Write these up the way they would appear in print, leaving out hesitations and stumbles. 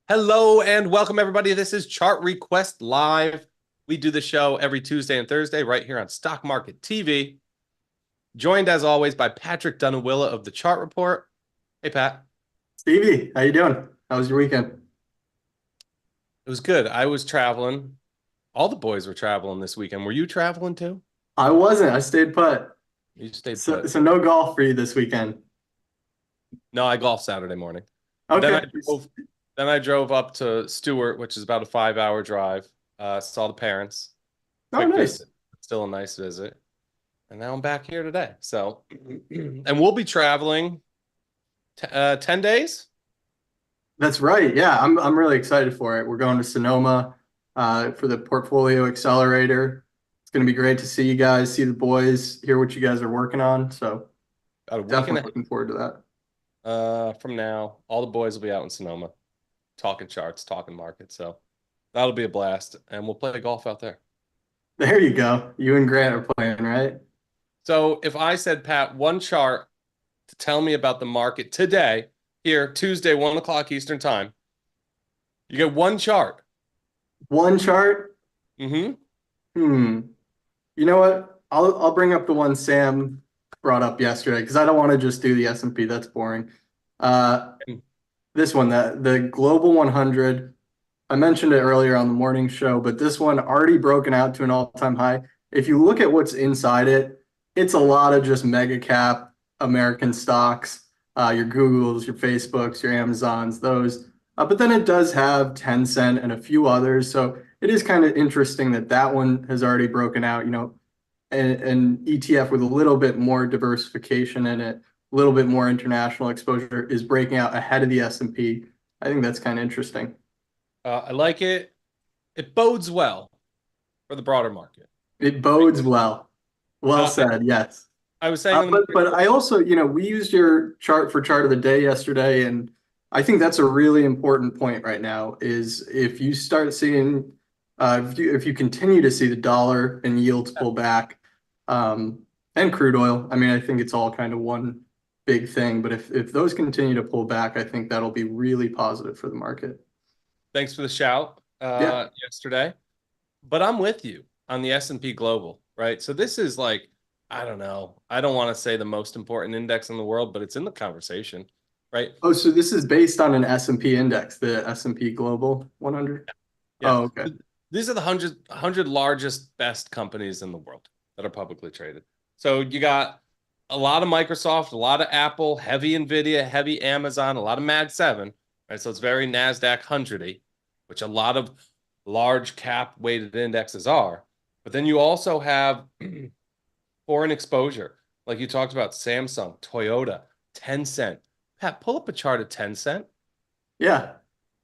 Hello and welcome, everybody. This is Chart Request Live. We do the show every Tuesday and Thursday right here on Stock Market TV. Joined, as always, by Patrick Dunawilla of the Chart Report. Hey, Pat. Stevie, how you doing? How was your weekend? It was good. I was traveling. All the boys were traveling this weekend. Were you traveling too? I wasn't. I stayed put. You stayed So, put. so no golf for you this weekend. No, I golfed Saturday morning. Okay. Then I drove up to Stewart, which is about a 5-hour drive. Saw the parents. Oh, Quick nice. visit. Still a nice visit. And now I'm back here today. So, and we'll be traveling 10 days. That's right. Yeah, I'm really excited for it. We're going to Sonoma for the Portfolio Accelerator. It's going to be great to see you guys, see the boys, hear what you guys are working on. So definitely looking forward to that. From now, all the boys will be out in Sonoma, talking charts, talking markets. So that'll be a blast, and we'll play golf out there. There you go. You and Grant are playing, right? So if I said, Pat, one chart to tell me about the market today, here, Tuesday, 1 o'clock Eastern time, you get one chart. One chart? Mm-hmm. You know what? I'll bring up the one Sam brought up yesterday because I don't want to just do the S&P. That's boring. This one, the Global 100. I mentioned it earlier on the morning show, but this one already broken out to an all-time high. If you look at what's inside it, it's a lot of just mega cap American stocks, your Googles, your Facebooks, your Amazons, those. But then it does have Tencent and a few others. So it is kind of interesting that that one has already broken out, an ETF with a little bit more diversification in it, a little bit more international exposure is breaking out ahead of the S&P. I think that's kind of interesting. I like it. It bodes well for the broader market. It bodes well. Well said, yes. I was saying, but I also, we used your chart for chart of the day yesterday, and I think that's a really important point right now. Is if you start seeing, if you continue to see the dollar and yields pull back, and crude oil, I mean, I think it's all kind of one big thing. But if those continue to pull back, I think that'll be really positive for the market. Thanks for the shout yesterday. But I'm with you on the S&P Global, right? So this is like, I don't know. I don't want to say the most important index in the world, but it's in the conversation, right? Oh, so this is based on an S&P index, the S&P Global 100? Yeah. Oh, okay. These are the 100 largest, best companies in the world that are publicly traded. So you got a lot of Microsoft, a lot of Apple, heavy NVIDIA, heavy Amazon, a lot of Mag 7, right? So it's very NASDAQ 100-y, which a lot of large cap weighted indexes are. But then you also have foreign exposure. Like you talked about Samsung, Toyota, Tencent. Pat, pull up a chart of Tencent. Yeah.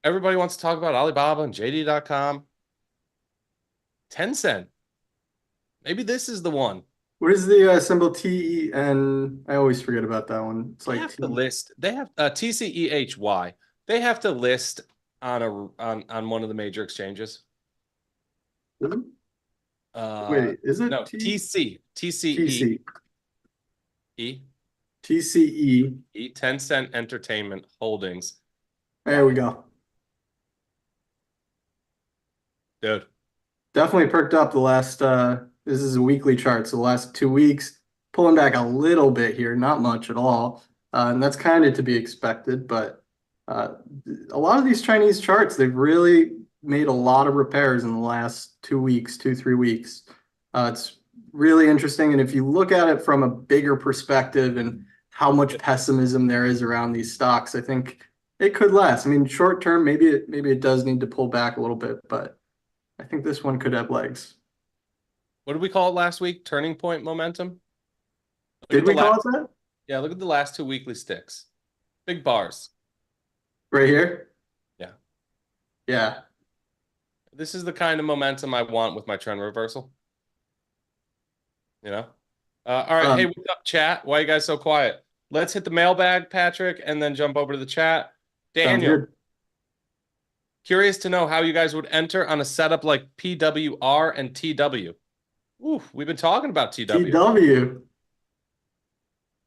Everybody wants to talk about Alibaba and JD.com. Tencent. Maybe this is the one. What is the symbol TEN? I always forget about that one. It's like they have to list. They have TCEHY. They have to list on one of the major exchanges. Wait, is it? No, TCE. TCE. Tencent Entertainment Holdings. There we go. Dude. Definitely perked up the last, this is a weekly chart, so the last 2 weeks, pulling back a little bit here, not much at all. And that's kind of to be expected, but a lot of these Chinese charts, they've really made a lot of repairs in the last 2 weeks, 3 weeks. It's really interesting. And if you look at it from a bigger perspective and how much pessimism there is around these stocks, I think it could last. I mean, short term, maybe it does need to pull back a little bit, but I think this one could have legs. What did we call it last week? Turning point momentum? Did we call it that? Yeah, look at the last 2 weekly sticks. Big bars. Right here? Yeah. Yeah. This is the kind of momentum I want with my trend reversal. you know. All right, hey, Um, what's up, chat? Why are you guys so quiet? Let's hit the mailbag, Patrick, and then jump over to the chat. Sounds Daniel, good. curious to know how you guys would enter on a setup like PWR and TW. Ooh, we've been talking about TW. TW.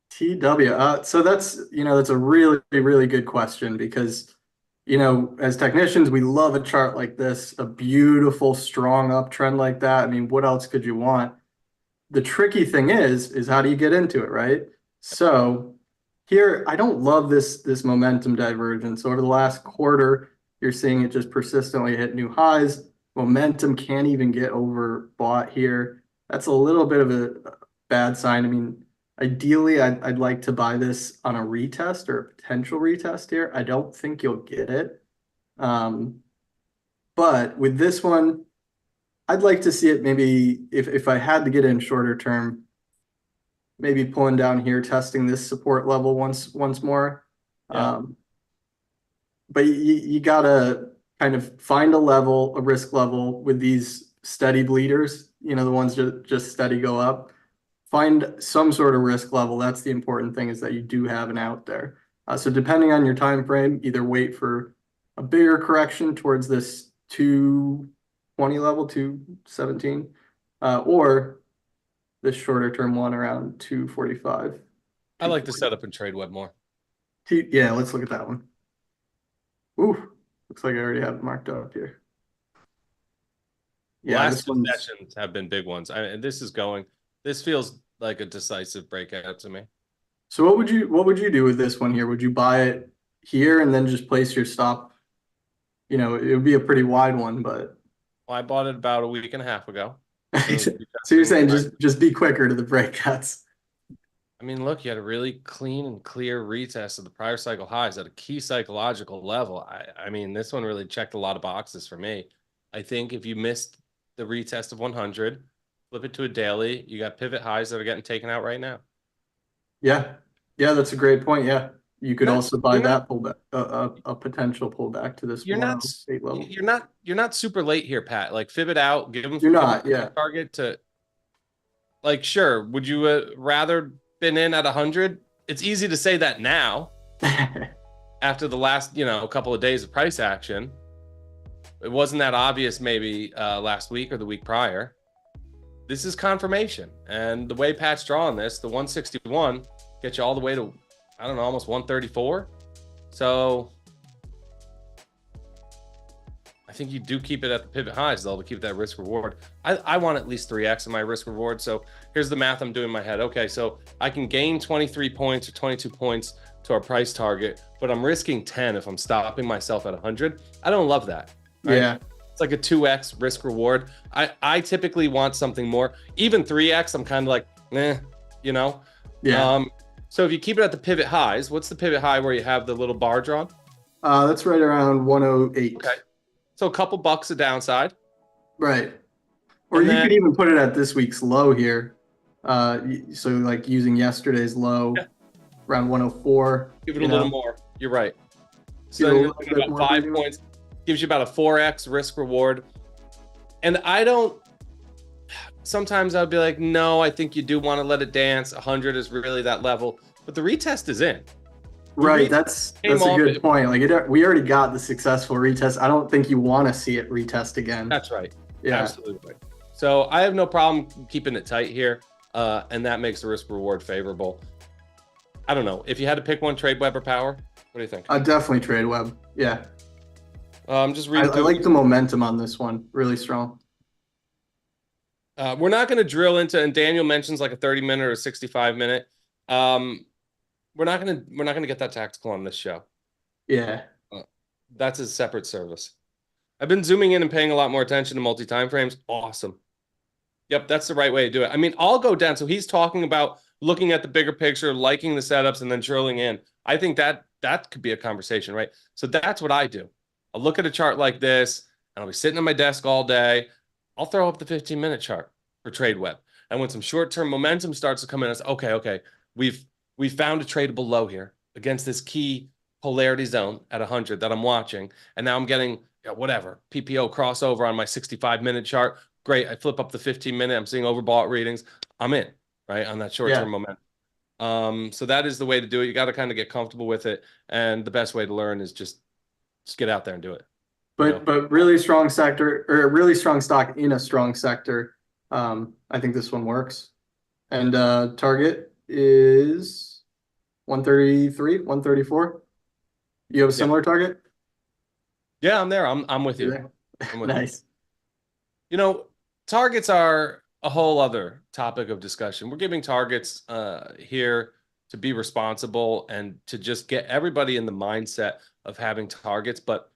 TW. So that's a really, really good question because, as technicians, we love a chart like this, a beautiful, strong uptrend like that. I mean, what else could you want? The tricky thing is how do you get into it, right? So here, I don't love this momentum divergence. Over the last quarter, you're seeing it just persistently hit new highs. Momentum can't even get overbought here. That's a little bit of a bad sign. I mean, ideally, I'd like to buy this on a retest or a potential retest here. I don't think you'll get it. Um, but with this one, I'd like to see it maybe if I had to get in shorter term, maybe pulling down here, testing this support level once more. Yeah. But you gotta kind of find a level, a risk level with these steady bleeders, the ones that just steady go up. Find some sort of risk level. That's the important thing is that you do have an out there. So depending on your time frame, either wait for a bigger correction towards this 220 level, 217, or this shorter term one around 245. I like the setup in TradeWeb more. Yeah, let's look at that one. Ooh, looks like I already have it marked up here. Yeah, Last this two one's sessions have been big ones. And this feels like a decisive breakout to me. so what would you do with this one here? Would you buy it here and then just place your stop? It would be a pretty wide one, but Well, I bought it about a week and a half ago. When it was so you're retesting saying price. just be quicker to the breakouts. I mean, look, you had a really clean and clear retest of the prior cycle highs at a key psychological level. I mean, this one really checked a lot of boxes for me. I think if you missed the retest of 100, flip it to a daily, you got pivot highs that are getting taken out right now. Yeah. Yeah, that's a great point. Yeah. You could You're not, also buy you're not, that pullback, a potential pullback to this you're not, 108 level. you're not super late here, Pat. Like, fib it out, You're give them not, a yeah. target to, like, sure. Would you rather been in at 100? It's easy to say that now after the last, couple of days of price action. It wasn't that obvious maybe last week or the week prior. This is confirmation. And the way Pat's drawing this, the 161 gets you all the way to, I don't know, almost 134. So I think you do keep it at the pivot highs, though, to keep that risk reward. I want at least 3x in my risk reward. So here's the math I'm doing in my head. Okay, so I can gain 23 points or 22 points to our price target, but I'm risking 10 if I'm stopping myself at 100. I don't love that. Right? Yeah. It's like a 2x risk reward. I typically want something more. Even 3x, I'm kind of like, Yeah. So if you keep it at the pivot highs, what's the pivot high where you have the little bar drawn? That's right around 108. Okay. So a couple bucks of downside. Right. Or And you then could even put it at this week's low here. So like using yesterday's low around 104. give it a little more. You're right. So Give it a then you're little looking bit at more about 5 breathing. points. Gives you about a 4x risk reward. And sometimes I'll be like, no, I think you do want to let it dance. 100 is really that level. But the retest is in. Right, that's a good point. Like we already got the successful retest. I don't think you want to see it retest again. That's right. Yeah. Absolutely. So I have no problem keeping it tight here. And that makes the risk reward favorable. I don't know. If you had to pick one, TradeWeb or Power, what do you think? Definitely TradeWeb. Yeah. I'm just reading. I like the momentum on this one. Really strong. We're not going to drill into, and Daniel mentions like a 30-minute or a 65-minute. We're not going to get that tactical on this show. Yeah. That's a separate service. I've been zooming in and paying a lot more attention to multi-time frames. Awesome. Yep, that's the right way to do it. I mean, I'll go down. So he's talking about looking at the bigger picture, liking the setups, and then drilling in. I think that could be a conversation, right? So that's what I do. I'll look at a chart like this, and I'll be sitting at my desk all day. I'll throw up the 15-minute chart for TradeWeb. And when some short-term momentum starts to come in, it's okay, we've found a tradable low here against this key polarity zone at 100 that I'm watching. And now I'm getting whatever, PPO crossover on my 65-minute chart. great. I flip up the 15-minute. I'm seeing overbought readings. I'm in, right, on that short-term momentum. So that is the way to do it. You got to kind of get comfortable with it. And the best way to learn is just get out there and do it. But really strong sector, or a really strong stock in a strong sector. I think this one works. And target is 133, 134. You have a similar target? Yeah, I'm there. I'm with you. I'm with Nice. You. Targets are a whole other topic of discussion. We're giving targets here to be responsible and to just get everybody in the mindset of having targets. But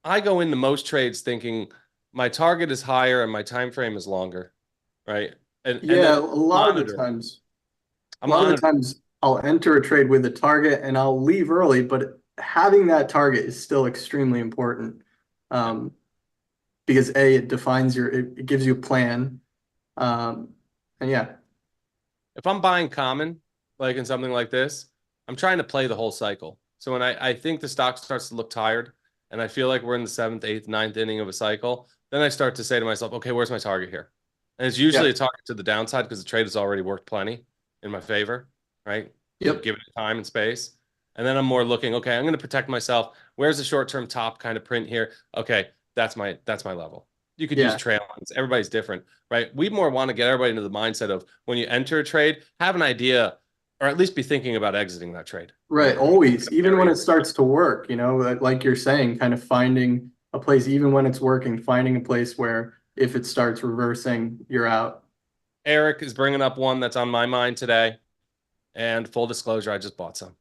I go into most trades thinking my target is higher and my time frame is longer, right? And Yeah, then a lot of the times. I'm A lot of the times I'll enter a trade with a target and I'll leave early, but having that target is still extremely important. Because it defines it gives you a plan. And yeah. If I'm buying common, like in something like this, I'm trying to play the whole cycle. So when I think the stock starts to look tired and I feel like we're in the 7th, 8th, 9th inning of a cycle, then I start to say to myself, okay, where's my target here? And it's usually a target to the downside because the trade has already worked plenty in my favor, right? Yep. Give it time and space. And then I'm more looking, okay, I'm going to protect myself. Where's the short-term top kind of print here? Okay, that's my level. You could use trail lines. Everybody's different, right? We more want to get everybody into the mindset of when you enter a trade, have an idea or at least be thinking about exiting that trade. Right. Always, even when it starts to work, like you're saying, kind of finding a place, even when it's working, finding a place where if it starts reversing, you're out. Eric is bringing up one that's on my mind today. And full disclosure, I just bought some.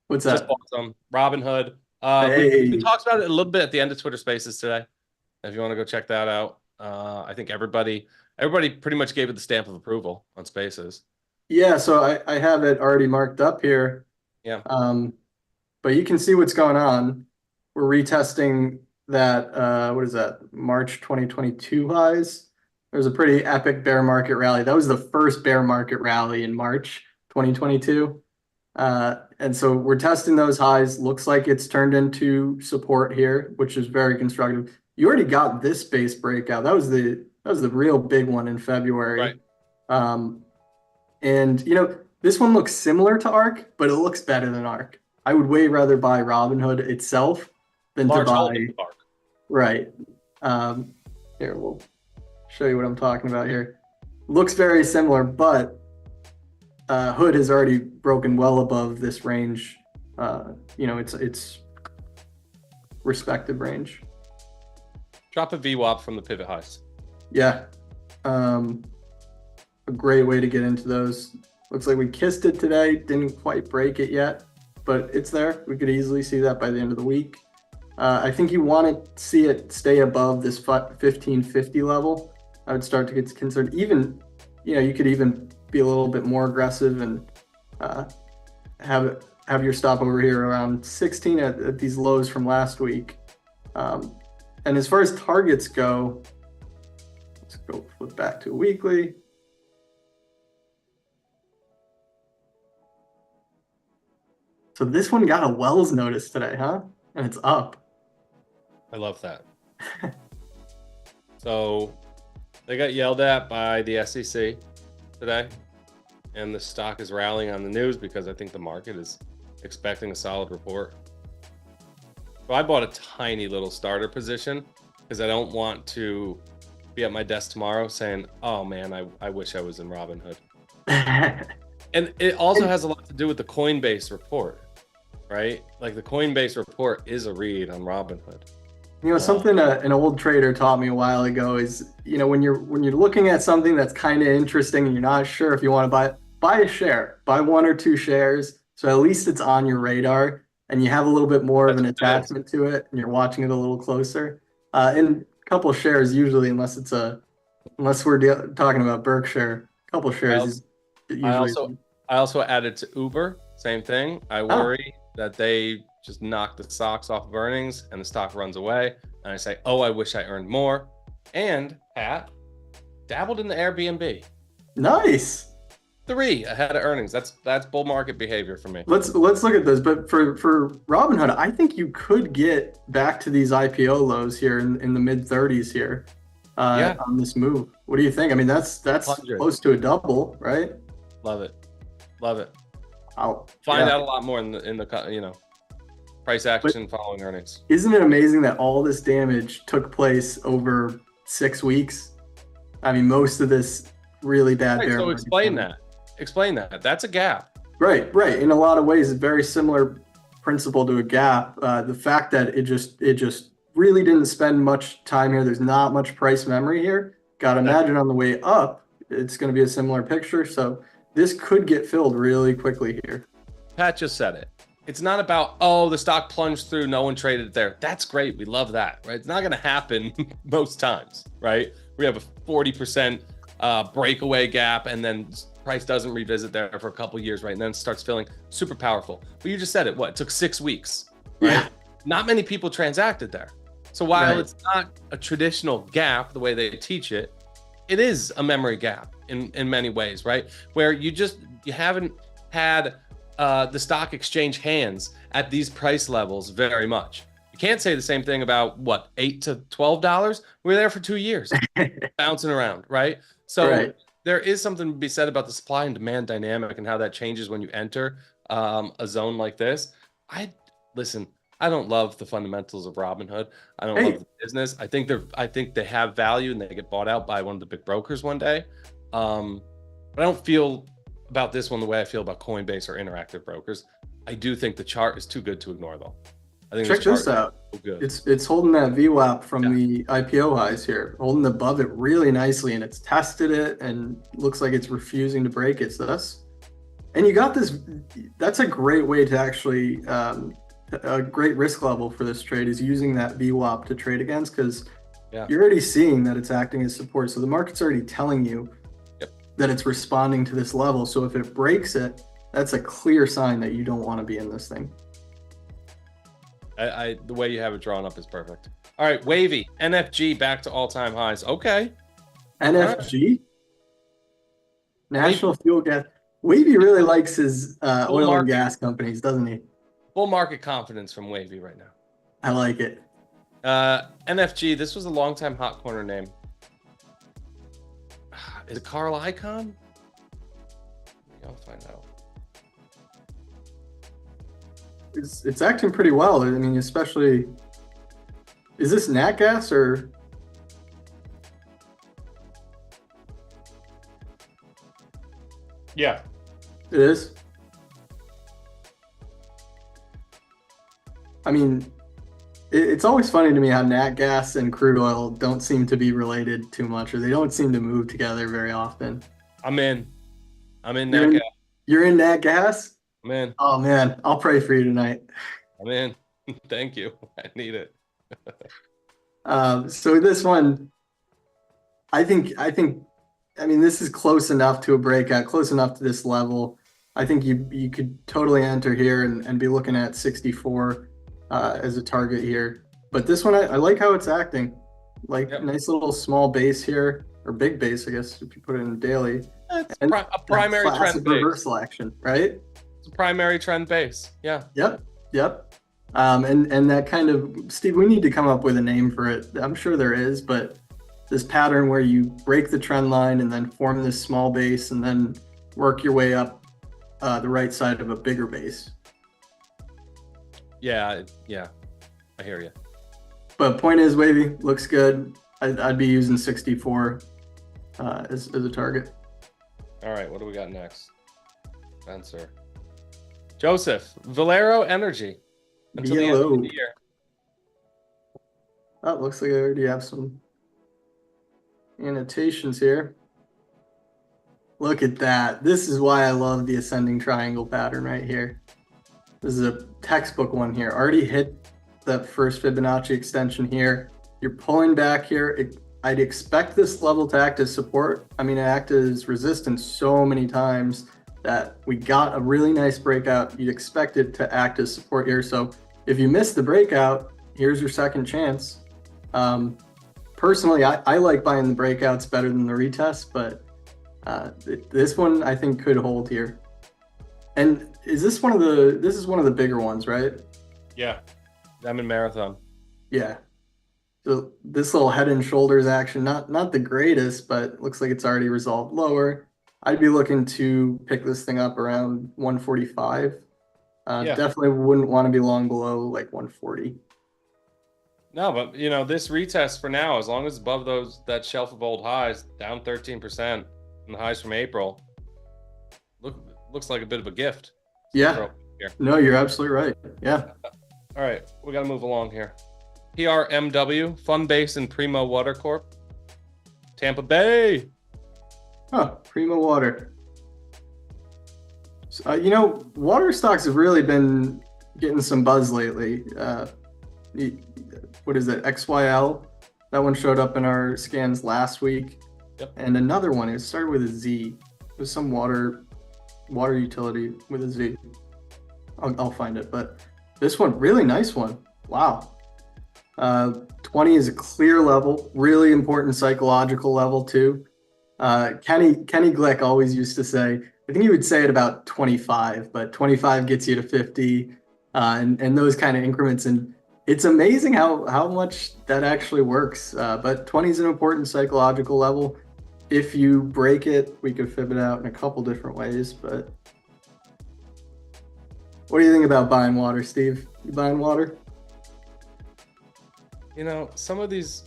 What's that? Just bought some. Robinhood. We talked about it a little bit at the end of Twitter Spaces today. If you want to go check that out. I think everybody pretty much gave it the stamp of approval on Spaces. Yeah, so I have it already marked up here. Yeah. But you can see what's going on. We're retesting that, what is that, March 2022 highs. There's a pretty epic bear market rally. That was the first bear market rally in March 2022. And so we're testing those highs. Looks like it's turned into support here, which is very constructive. You already got this base breakout. That was the real big one in February. Right. And this one looks similar to ARK, but it looks better than ARK. I would way rather buy Robinhood itself than to buy ARK. Right. Here, we'll show you what I'm talking about here. Looks very similar, but Hood has already broken well above this range. It's respective range. Drop a VWAP from the pivot highs. Yeah. A great way to get into those. Looks like we kissed it today. Didn't quite break it yet, but it's there. We could easily see that by the end of the week. I think you want to see it stay above this 1550 level. I would start to get concerned. Even, you could even be a little bit more aggressive and have your stop over here around 16 at these lows from last week. And as far as targets go, let's go flip back to a weekly. So this one got a Wells notice today, huh? And it's up. I love that. So they got yelled at by the SEC today, and the stock is rallying on the news because I think the market is expecting a solid report. So I bought a tiny little starter position because I don't want to be at my desk tomorrow saying, oh man, I wish I was in Robinhood. And it also has a lot to do with the Coinbase report, right? Like the Coinbase report is a read on Robinhood. Something an old trader taught me a while ago is, when you're looking at something that's kind of interesting and you're not sure if you want to buy a share, buy 1 or 2 shares. So at least it's on your radar and you have a little bit more of an attachment to it and you're watching it a little closer. And a couple of shares usually, unless we're talking about Berkshire, a couple of shares I also added to Uber, same thing. I worry that they just knock the socks off of earnings and the stock runs away. And I say, oh, I wish I earned more. And Pat dabbled in the Airbnb. Nice. 3 ahead of earnings. That's bull market behavior for me. Let's look at those. But for Robinhood, I think you could get back to these IPO lows here in the mid 30s here. Yeah, on this move. What do you think? I mean, that's 100. close to a double, right? Love it. Love it. Find Yeah. out a lot more in the price But action following earnings. isn't it amazing that all this damage took place over 6 weeks? I mean, most of this really bad Right, bear so market explain damage. that. Explain that. That's a gap. Right, right. In a lot of ways, a very similar principle to a gap. The fact that it just really didn't spend much time here. There's not much price memory here. Got to imagine on the way up, it's going to be a similar picture. So this could get filled really quickly here. Pat just said it. It's not about, oh, the stock plunged through, no one traded it there. That's great. We love that, right? It's not going to happen most times, right? We have a 40% breakaway gap, and then price doesn't revisit there for a couple years, right? And then it starts feeling super powerful. But you just said it. What? It took 6 weeks, right? Yeah. Not many people transacted there. So while Right. it's not a traditional gap the way they teach it, it is a memory gap in many ways, right? Where you haven't had the stock exchange hands at these price levels very much. You can't say the same thing about what, $8 to $12. We're there for 2 years, bouncing around, right? So Right. there is something to be said about the supply and demand dynamic and how that changes when you enter a zone like this. Listen. I don't love the fundamentals of Robinhood. I don't Hey, love the business. I think they have value and they get bought out by one of the big brokers one day. But I don't feel about this one the way I feel about Coinbase or Interactive Brokers. I do think the chart is too good to ignore, though. I think check this chart this out. is so good. It's holding that VWAP from Yeah. the IPO highs here, holding above it really nicely, and it's tested it and looks like it's refusing to break it. So and you got this. That's a great way to actually a great risk level for this trade is using that VWAP to trade against, because Yeah. you're already seeing that it's acting as support. So the market's already telling you that it's responding to this level. So if it breaks it, that's a clear sign that you don't want to be in this thing. The way you have it drawn up is perfect. All right, Wavy, NFG back to all-time highs. Okay. NFG, National Fuel Gas. Wavy really likes his oil and gas companies, doesn't he? Full market confidence from Wavy right now. I like it. NFG, this was a long-time hot corner name. Is it Carl Icahn? I'll find out. It's acting pretty well. I mean, especially, is this nat gas or? Yeah. It is. I mean, it's always funny to me how nat gas and crude oil don't seem to be related too much, or they don't seem to move together very often. I'm in nat gas. You're in nat gas? I'm in. Oh man, I'll pray for you tonight. I'm in. Thank you. I need it. So this one, I mean, this is close enough to a breakout, close enough to this level. I think you could totally enter here and be looking at 64 as a target here. But this one, I like how it's acting. Like, Yep. Nice little small base here, or big base, I guess, if you put it in daily. It's And a primary that classic trend base. reversal action, right? It's a primary trend base. Yeah. Yep. And that kind of, Steve, we need to come up with a name for it. I'm sure there is, but this pattern where you break the trend line and then form this small base and then work your way up the right side of a bigger base. Yeah. I hear you. But point is, Wavy looks good. I'd be using 64 as a target. All right. What do we got next? Spencer. Joseph. Valero Energy. Until the end of the year. Oh, looks like I already have some annotations here. Look at that. This is why I love the ascending triangle pattern right here. This is a textbook one here. Already hit that first Fibonacci extension here. You're pulling back here. I'd expect this level to act as support. I mean, it acted as resistance so many times that we got a really nice breakout. You'd expect it to act as support here. So if you miss the breakout, here's your second chance. Personally, I like buying the breakouts better than the retest, but this one I think could hold here. And this is one of the bigger ones, right? Yeah. Diamond Marathon. Yeah. So this little head and shoulders action, not the greatest, but looks like it's already resolved lower. I'd be looking to pick this thing up around 145. Yeah. Definitely wouldn't want to be long below like 140. No, but this retest for now, as long as it's above that shelf of old highs, down 13% from the highs from April, looks like a bit of a gift. Yeah. No, you're absolutely right. Yeah. All right, we got to move along here. PRMW, Fund Base and Primo Water Corp. Tampa Bay. Oh, Primo Water. So, water stocks have really been getting some buzz lately. What is it? XYL. That one showed up in our scans last week. Yep. And another one, it started with a Z. It was some water utility with a Z. I'll find it. But this one, really nice one. Wow. 20 is a clear level, really important psychological level too. Kenny Glick always used to say, I think he would say it about 25, but 25 gets you to 50, and those kind of increments. And it's amazing how much that actually works. But 20 is an important psychological level. If you break it, we could fib it out in a couple different ways. But what do you think about buying water, Steve? You buying water? Some of these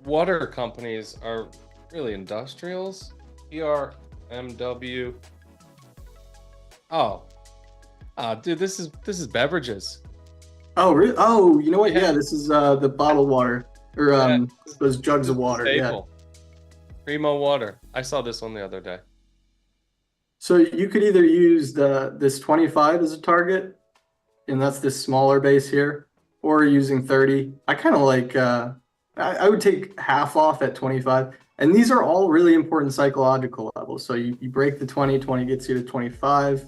water companies are really industrials. PRMW. Oh, dude, this is beverages. Oh, really? Oh, you know what? Yeah, this is the bottled water or those jugs of water. Staple. Yeah. Primo Water. I saw this one the other day. So you could either use this 25 as a target, and that's this smaller base here, or using 30. I kind of like, I would take half off at 25. And these are all really important psychological levels. So you break the 20, 20 gets you to 25,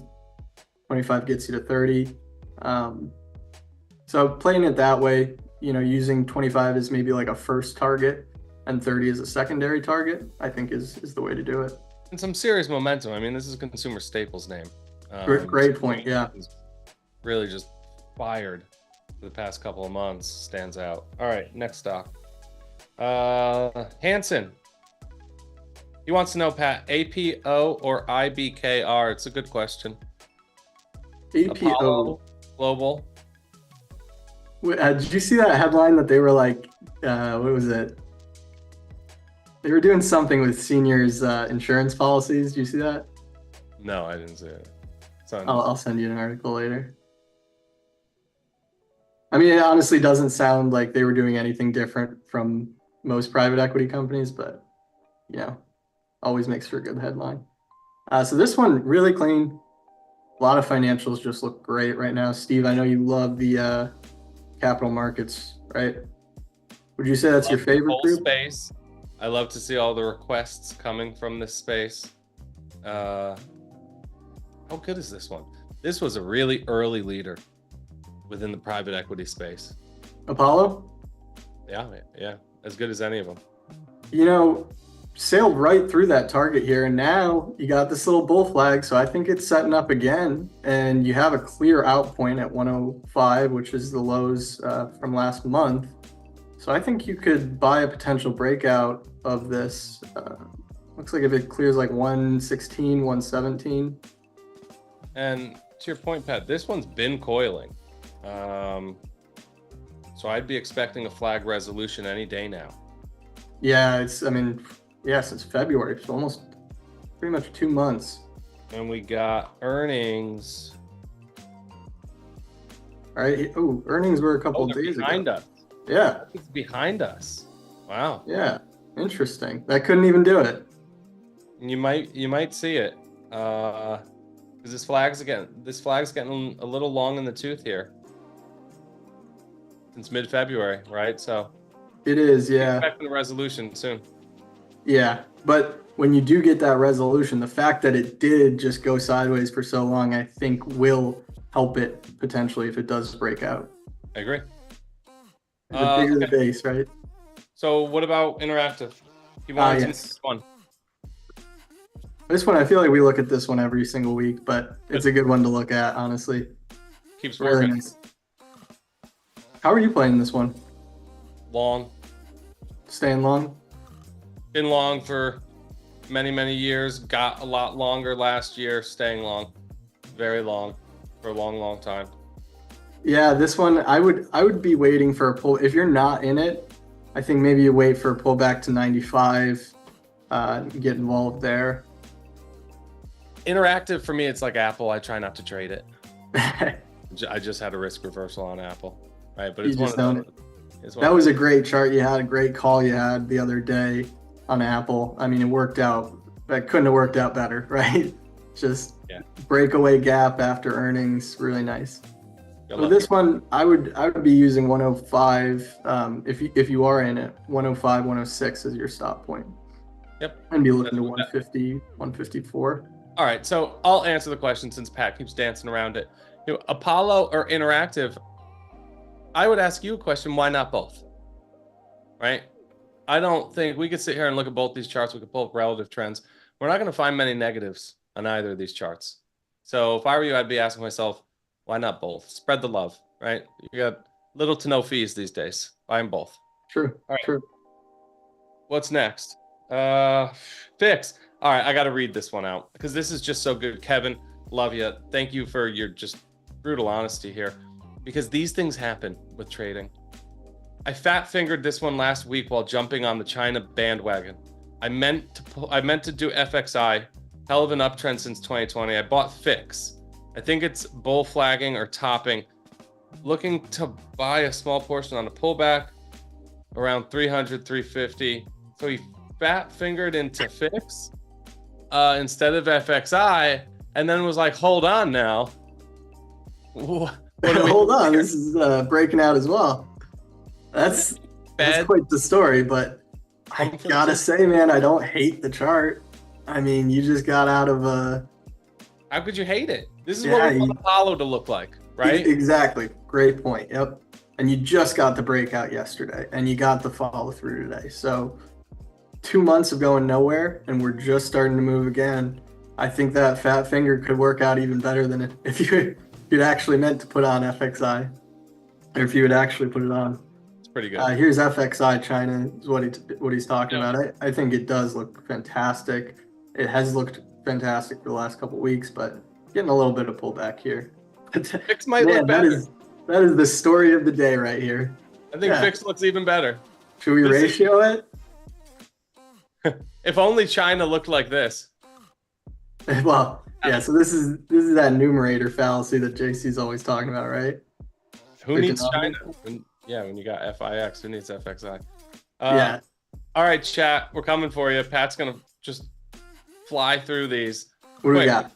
25 gets you to 30. So playing it that way, using 25 as maybe like a first target and 30 as a secondary target, I think is the way to do it. And some serious momentum. I mean, this is a consumer staples name. Great point, yeah. Really just fired for the past couple of months, stands out. All right, next stock. Hansen. He wants to know, Pat, APO or IBKR? It's a good question. APO. Apollo Global. Did you see that headline that they were like, what was it? They were doing something with seniors' insurance policies. Did you see that? No, I didn't see it. I'll send you an article later. I mean, it honestly doesn't sound like they were doing anything different from most private equity companies, but always makes for a good headline. So this one really clean. A lot of financials just look great right now. Steve, I know you love the capital markets, right? Would you say that's your favorite group? Space. I love to see all the requests coming from this space. How good is this one? This was a really early leader within the private equity space. Apollo? Yeah, as good as any of them. Sailed right through that target here, and now you got this little bull flag, so I think it's setting up again, and you have a clear out point at 105, which is the lows from last month. So I think you could buy a potential breakout of this. Looks like if it clears like 116, 117. And to your point, Pat, this one's been coiling. So I'd be expecting a flag resolution any day now. Yeah, since February, it's almost pretty much 2 months. And we got earnings. All right. Oh, earnings were a couple of days behind ago. Us. Yeah. It's behind us. Wow. Yeah. Interesting. That couldn't even do it. You might see it. Because this flag's getting a little long in the tooth here. Since mid-February, right? So it is, yeah. Expecting a resolution soon. Yeah, but when you do get that resolution, the fact that it did just go sideways for so long, I think will help it potentially if it does break out. I agree. The bigger the base, right? So what about Interactive? Yes. This one, I feel like we look at this one every single week, but it's a good one to look at, honestly. Keeps working. Really nice. How are you playing this one? long. Staying long. Been long for many, many years. Got a lot longer last year. Staying long. Very long. For a long, long time. Yeah, this one I would be waiting for a pull. If you're not in it, I think maybe you wait for a pullback to 95, get involved there. Interactive for me, it's like Apple. I try not to trade it. I just had a risk reversal on Apple, right? But it's one of those. That was a great chart you had, a great call you had the other day on Apple. I mean, it worked out. That couldn't have worked out better, right? Just breakaway gap after earnings, really nice. So this one, I would be using 105 if you are in it. 105, 106 is your stop point. Yep. And be looking to 150, 154. All right, so I'll answer the question since Pat keeps dancing around it. Apollo or Interactive, I would ask you a question, why not both? Right? I don't think we could sit here and look at both these charts. We could pull up relative trends. We're not going to find many negatives on either of these charts. So if I were you, I'd be asking myself, why not both? Spread the love, right? You got little to no fees these days. Buy them both. True. All right. True. What's next? Fix. All right, I got to read this one out because this is just so good. Kevin, love you. Thank you for your just brutal honesty here, because these things happen with trading. I fat fingered this one last week while jumping on the China bandwagon. I meant to do FXI. Hell of an uptrend since 2020. I bought Fix. I think it's bull flagging or topping. Looking to buy a small portion on a pullback around 300, 350. So he fat fingered into Fix instead of FXI, and then was like, hold on now. Hold on, this is breaking out as well. That's quite the story, but I gotta say, man, I don't hate the chart. I mean, you just got out of a... How could you hate it? This is what we want Apollo to look like, right? Exactly. Great point. Yep. And you just got the breakout yesterday, and you got the follow through today. So 2 months of going nowhere, and we're just starting to move again. I think that fat finger could work out even better than if you'd actually meant to put on FXI, or if you would actually put it on. It's pretty good. Here's FXI China is what he's talking about. I think it does look fantastic. It has looked fantastic for the last couple of weeks, but getting a little bit of pullback here. Fix might look better. That is the story of the day right here. I think Fix looks even better. Should we ratio it? If only China looked like this. Well, yeah. So this is that numerator fallacy that JC's always talking about, right? Who needs China? When you got FIX, who needs FXI? Yeah. All right, chat. We're coming for you. Pat's gonna just fly through these. What do we got?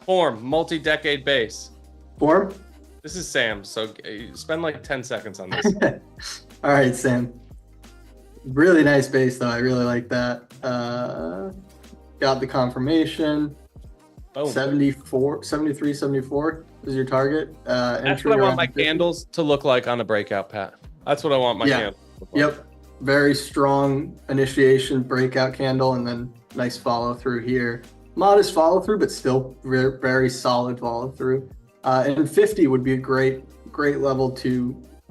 Form, multi-decade base. Form? This is Sam, so spend like 10 seconds on this. All right, Sam. Really nice base, though. I really like that. Got the confirmation. Boom. 74, 73, 74 is your target. That's what I want my 50. Candles to look like on a breakout, Pat. That's what I want my candles to look like. Yep. Very strong initiation breakout candle, and then nice follow through here. Modest follow through, but still very solid follow through. And 50 would be a great level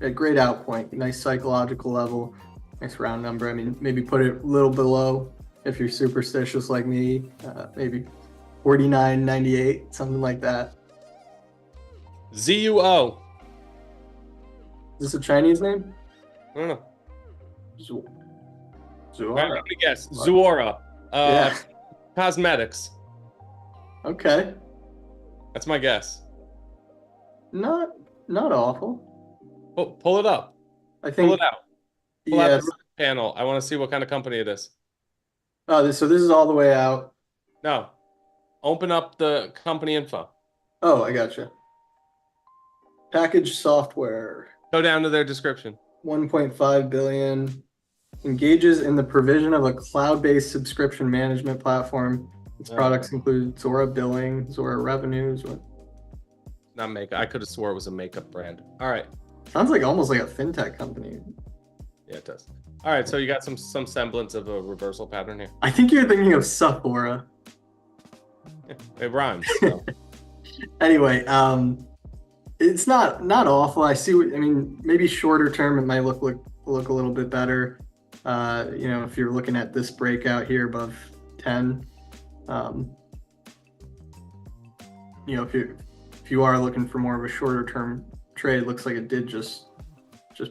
a great out point. Nice psychological level. Nice round number. I mean, maybe put it a little below if you're superstitious like me. Maybe 49.98, something like that. ZUO. Is this a Chinese name? I don't know. Zuora. I'm gonna guess. Zuora. Cosmetics. Okay. That's my guess. Not awful. Pull it up. I think. Pull it out. Pull out the panel. I want to see what kind of company it is. Oh, so this is all the way out. No. Open up the company info. Oh, I gotcha. Package software. Go down to their description. 1.5 billion. Engages in the provision of a cloud-based subscription management platform. Its products include Zora Billing, Zora Revenues. Not makeup. I could have swore it was a makeup brand. All right. Sounds like almost like a fintech company. Yeah, it does. All right, so you got some semblance of a reversal pattern here. I think you're thinking of Sephora. It rhymes. So. Anyway, it's not awful. I see. Maybe shorter term it might look look a little bit better. You know, if you're looking at this breakout here above 10, you know, if you are looking for more of a shorter term trade, it looks like it did just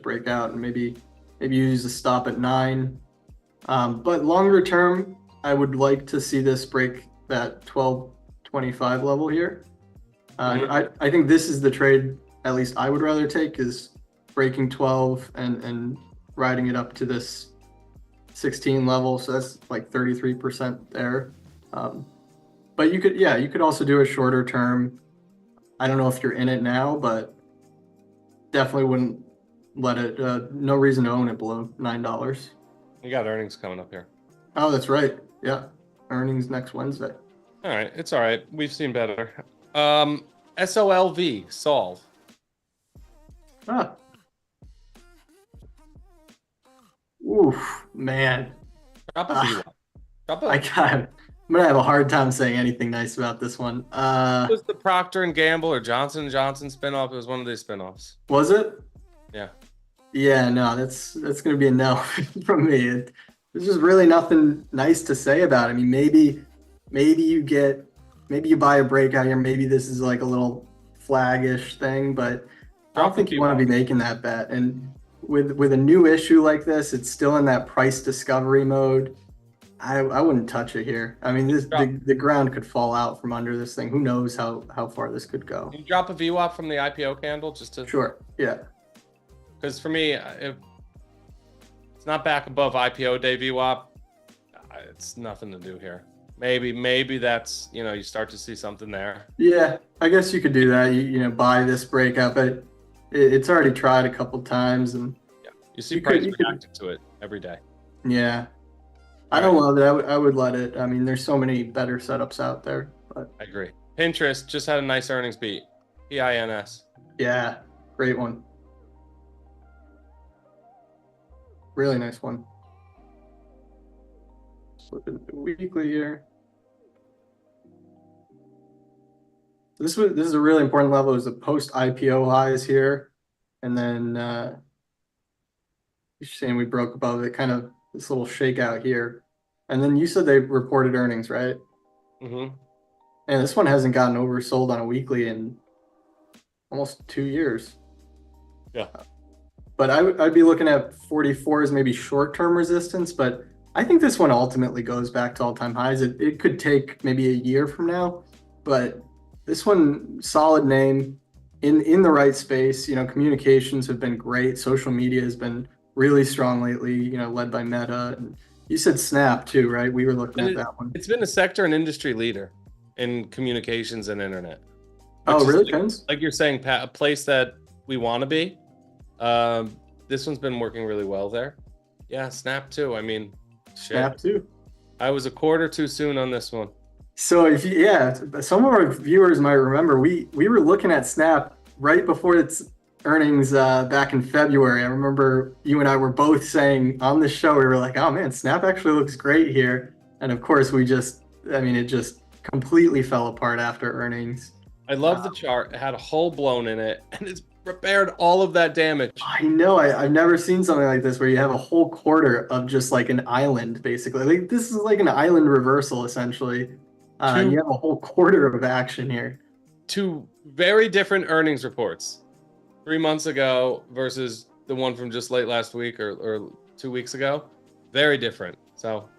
break out, and maybe you use a stop at 9. But longer term, I would like to see this break that 12.25 level here. I think this is the trade, at least I would rather take, is breaking 12 and riding it up to this 16 level. So that's like 33% there. But you could also do a shorter term. I don't know if you're in it now, but definitely wouldn't let it, no reason to own it below $9. You got earnings coming up here. Oh, that's right. Yeah. Earnings next Wednesday. All right. It's all right. We've seen better. SOLV, solve. Ah. Oof, man. Drop a VWAP. I'm gonna have a hard time saying anything nice about this one. It was the Procter and Gamble or Johnson & Johnson spinoff. It was one of these spinoffs. Was it? Yeah. Yeah, no, that's gonna be a no from me. There's just really nothing nice to say about it. I mean, maybe you buy a breakout here. Maybe this is like a little flaggish thing, but I don't think you want to be making that bet. And with a new issue like this, it's still in that price discovery mode. I wouldn't touch it here. I mean, the ground could fall out from under this thing. Who knows how far this could go? Can you drop a VWAP from the IPO candle just to? Sure. Yeah. Because for me, if it's not back above IPO day VWAP, it's nothing to do here. Maybe that's, you know, you start to see something there. Yeah, I guess you could do that. You know, buy this breakout, but it's already tried a couple times, and yeah, you see price reacting to it every day. Yeah, I don't love it. I would let it. I mean, there's so many better setups out there. But I agree. Pinterest just had a nice earnings beat. PINS. Yeah, great one. Really nice one. Look at the weekly here. This is a really important level. Is the post IPO highs here, and then you're saying we broke above it. Kind of this little shakeout here, and then you said they reported earnings, right? Mm-hmm. And this one hasn't gotten oversold on a weekly in almost 2 years. Yeah. But I'd be looking at 44 as maybe short-term resistance, but I think this one ultimately goes back to all-time highs. It could take maybe a year from now, but this one, solid name in the right space. You know, communications have been great. Social media has been really strong lately, you know, led by Meta. And you said Snap too, right? We were looking at that one. It's been a sector and industry leader in communications and internet. Oh, really, Pins? Like you're saying, Pat, a place that we want to be. This one's been working really well there. Yeah, Snap too. I mean, Snap too. I was a quarter too soon on this one. So some of our viewers might remember we were looking at Snap right before its earnings back in February. I remember you and I were both saying on the show, we were like, oh man, Snap actually looks great here. And of course it just completely fell apart after earnings. I love the chart. It had a hole blown in it and it's repaired all of that damage. I know. I've never seen something like this where you have a whole quarter of just like an island, basically. Like this is like an island reversal, essentially. You have a whole quarter of action here. Two very different earnings reports 3 months ago versus the one from just late last week or 2 weeks ago. Very different. So,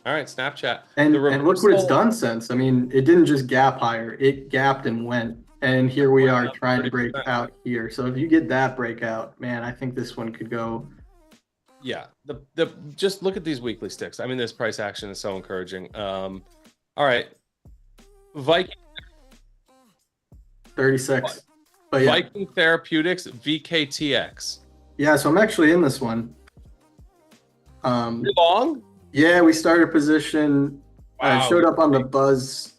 all right, Snapchat. And look what it's done since. I mean, it didn't just gap higher. It gapped and went. And here we are trying to break out here. So if you get that breakout, man, I think this one could go. Yeah. The just look at these weekly sticks. I mean, this price action is so encouraging. All right. Viking 36. But yeah. Viking Therapeutics VKTX. Yeah, so I'm actually in this one. You're long? Yeah, we started a position. Wow. I showed up on the buzz.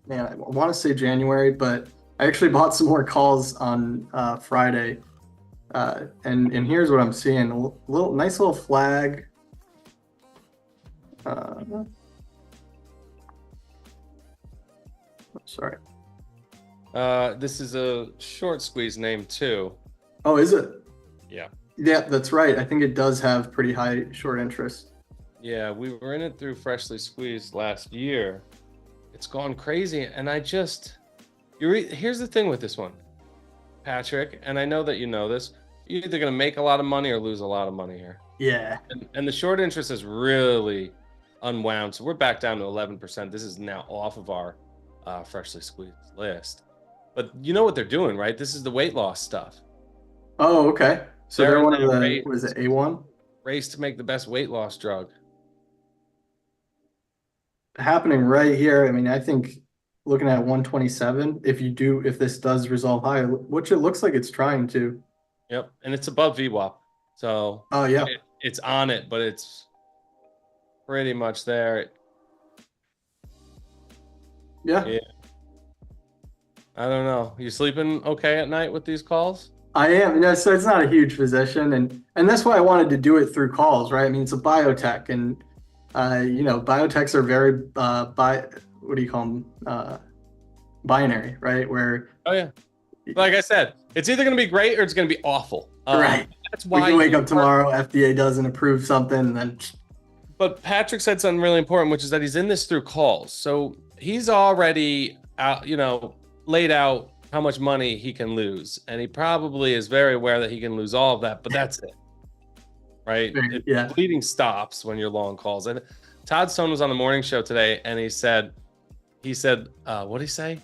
Man, I want to say January, but I actually bought some more calls on Friday. And here's what I'm seeing. Nice little flag. Sorry. This is a short squeeze name too. Oh, is it? Yeah. Yeah, that's right. I think it does have pretty high short interest. Yeah, we were in it through Freshly Squeezed last year. It's gone crazy, and I just here's the thing with this one, Patrick, and I know that you know this. You're either going to make a lot of money or lose a lot of money here. Yeah. And the short interest is really unwound. So we're back down to 11%. This is now off of our Freshly Squeezed list. But you know what they're doing, right? This is the weight loss stuff. Oh, okay. So They're they're in one of that the, what is it, A1? race to make the best weight loss drug. Happening right here. I mean, I think looking at 127, if this does resolve higher, which it looks like it's trying to. Yep. And it's above VWAP. So Oh, yeah. it's on it, but it's pretty much there. Yeah. Yeah. I don't know. You sleeping okay at night with these calls? I am. You know, so it's not a huge position, and that's why I wanted to do it through calls, right? I mean, it's a biotech, and biotechs are very what do you call them? Binary, right? Where Oh yeah. Like I said, it's either going to be great or it's going to be awful. right. That's We why can wake up tomorrow, FDA doesn't approve something, and then But Patrick said something really important, which is that he's in this through calls. So he's already out, laid out how much money he can lose. And he probably is very aware that he can lose all of that, but that's it. Right? yeah. Bleeding stops when you're long calls. And Todd Stone was on the morning show today and he said, what did he say?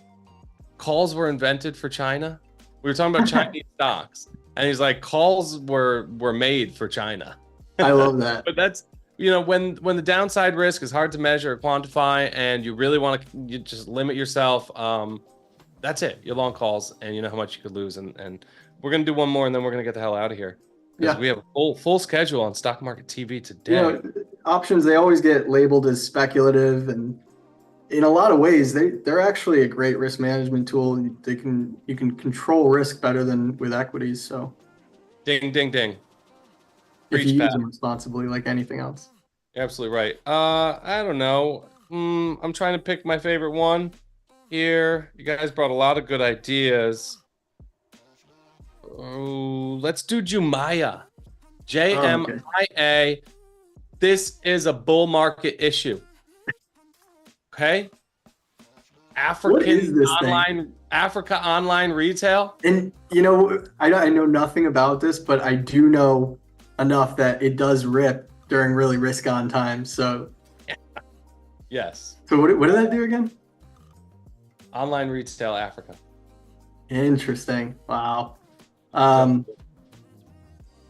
Calls were invented for China. We were talking about Chinese stocks. And he's like, calls were made for China. I love that. But that's, when the downside risk is hard to measure or quantify and you really want to just limit yourself, that's it. You're long calls and you know how much you could lose. And we're going to do one more and then we're going to get the hell out of here. Because we have a full schedule on Stock Market TV today. Options, they always get labeled as speculative, and in a lot of ways, they're actually a great risk management tool. You can control risk better than with equities. So ding, ding, ding. if you use them responsibly, like anything else. You're absolutely right. I don't know. I'm trying to pick my favorite one here. You guys brought a lot of good ideas. Oh, let's do Jumaya. JMIA. This is a bull market issue. Okay. Africa online retail. And I know nothing about this, but I do know enough that it does rip during really risk-on times. So yes. So what did that do again? Online retail Africa. Interesting. Wow.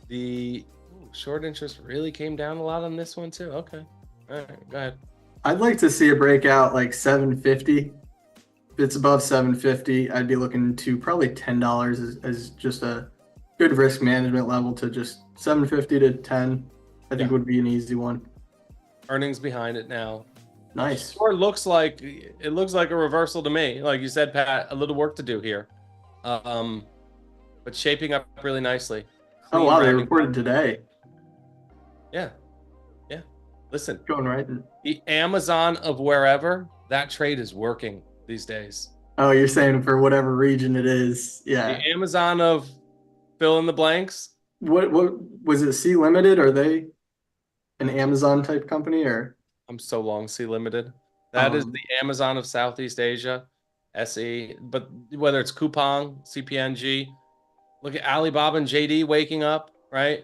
The short interest really came down a lot on this one too. Okay. All right, go ahead. I'd like to see a breakout like 750. If it's above 750, I'd be looking to probably $10 as just a good risk management level. To just 750 to 10, I think would be an easy one. Earnings behind it now. Nice. It looks like a reversal to me. Like you said, Pat, a little work to do here. But shaping up really nicely. Oh wow, they reported today. Yeah. Listen, going right. The Amazon of wherever, that trade is working these days. Oh, you're saying for whatever region it is. Yeah. The Amazon of fill in the blanks. What was it? Sea Limited? Are they an Amazon type company or? I'm so long Sea Limited. That is the Amazon of Southeast Asia, SE. But whether it's Coupang, CPNG, look at Alibaba and JD waking up, right?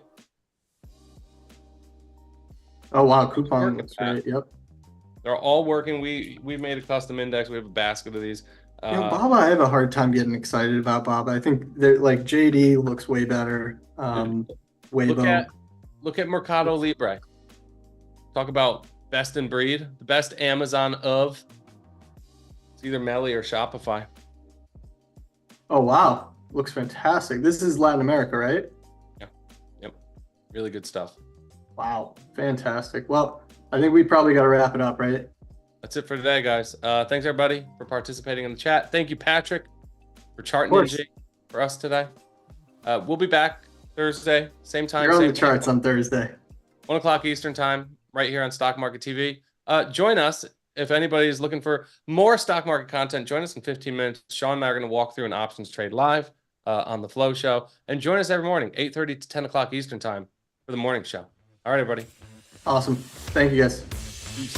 Oh wow, Coupang. That's right. Yep. They're all working. We've made a custom index. We have a basket of these. Baba, I have a hard time getting excited about Baba. I think they're like JD looks way better. Weibo. Look at Mercado Libre. Talk about best in breed. The best Amazon of. It's either Melly or Shopify. Oh wow, looks fantastic. This is Latin America, right? Yeah. Yep. Really good stuff. Wow, fantastic. Well, I think we probably got to wrap it up, right? That's it for today, guys. Thanks everybody for participating in the chat. Thank you, Patrick, for charting NG for us today. We'll be back Thursday, same time. You're on the charts on Thursday. 1 o'clock Eastern time, right here on Stock Market TV. Join us if anybody is looking for more stock market content. Join us in 15 minutes. Sean and I are going to walk through an options trade live. on the Flow Show. And join us every morning, 8:30 to 10 o'clock Eastern Time for the morning show. All right, everybody. Awesome. Thank you, guys. Peace.